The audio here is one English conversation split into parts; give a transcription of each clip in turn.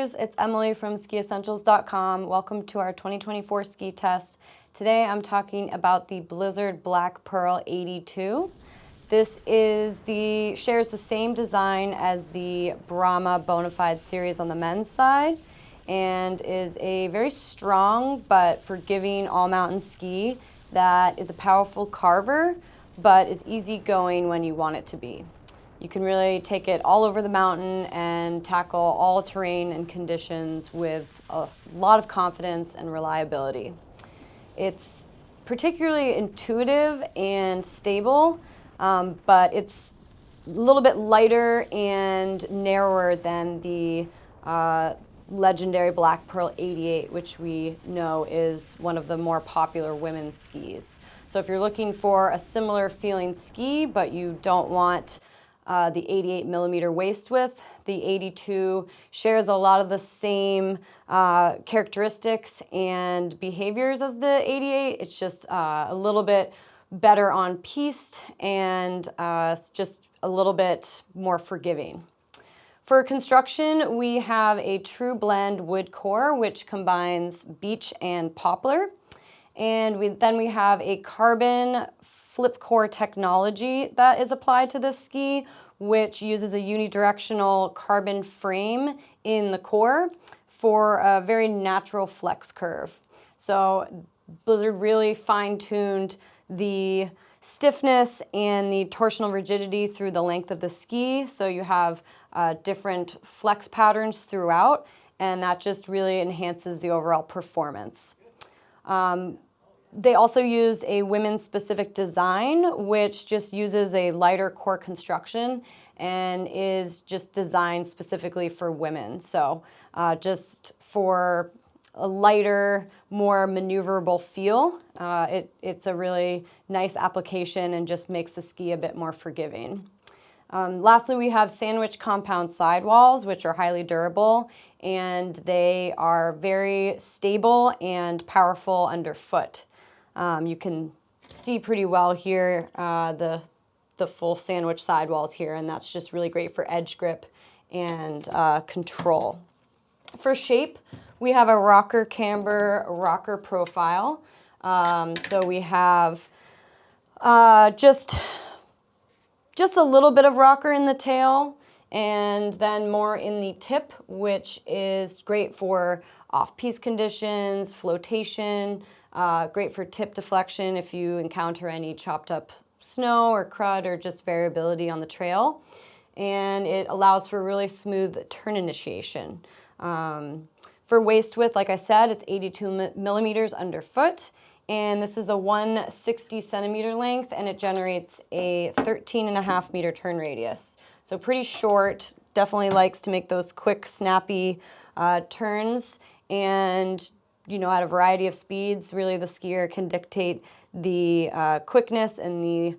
skiers, it's Emily from Skiessentials.com. Welcome to our 2024 ski test. Today I'm talking about the Blizzard Black Pearl 82. This shares the same design as the Brahma Bonafide series on the men's side and is a very strong but forgiving all-mountain ski that is a powerful carver but is easygoing when you want it to be. You can really take it all over the mountain and tackle all terrain and conditions with a lot of confidence and reliability. It's particularly intuitive and stable, but it's a little bit lighter and narrower than the legendary Black Pearl 88, which we know is one of the more popular women's skis. So if you're looking for a similar feeling ski, but you don't want the 88 millimeter waist width, the 82 shares a lot of the same characteristics and behaviors as the 88. It's just a little bit better on piste and just a little bit more forgiving. For construction, we have a true blend wood core, which combines beech and poplar. And then we have a carbon flip core technology that is applied to this ski, which uses a unidirectional carbon frame in the core for a very natural flex curve. So Blizzard really fine-tuned the stiffness and the torsional rigidity through the length of the ski, so you have different flex patterns throughout, and that just really enhances the overall performance. They also use a women's-specific design, which just uses a lighter core construction and is just designed specifically for women. So just for a lighter, more maneuverable feel, it's a really nice application and just makes the ski a bit more forgiving. Lastly, we have sandwich compound sidewalls, which are highly durable, and they are very stable and powerful underfoot. You can see pretty well here the full sandwich sidewalls here, and that's just really great for edge grip and control. For shape, we have a rocker camber rocker profile. So we have just a little bit of rocker in the tail and then more in the tip, which is great for off-piste conditions, flotation, great for tip deflection if you encounter any chopped up snow or crud or just variability on the trail. And it allows for really smooth turn initiation. For waist width, like I said, it's 82 millimeters underfoot, and this is the 160 centimeter length, and it generates a 13.5 meter turn radius. So pretty short, definitely likes to make those quick, snappy turns, and at a variety of speeds, really the skier can dictate the quickness and the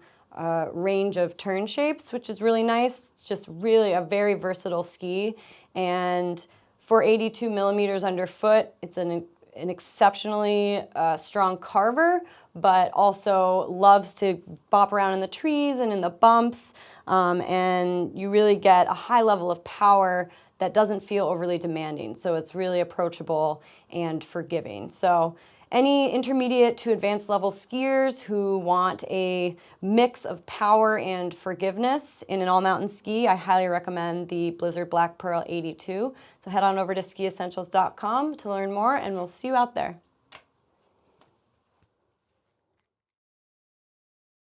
range of turn shapes, which is really nice. It's just really a very versatile ski, and for 82 millimeters underfoot, it's an exceptionally strong carver, but also loves to bop around in the trees and in the bumps, and you really get a high level of power that doesn't feel overly demanding. So it's really approachable and forgiving. So any intermediate to advanced level skiers who want a mix of power and forgiveness in an all-mountain ski, I highly recommend the Blizzard Black Pearl 82. So head on over to Skiessentials.com to learn more, and we'll see you out there.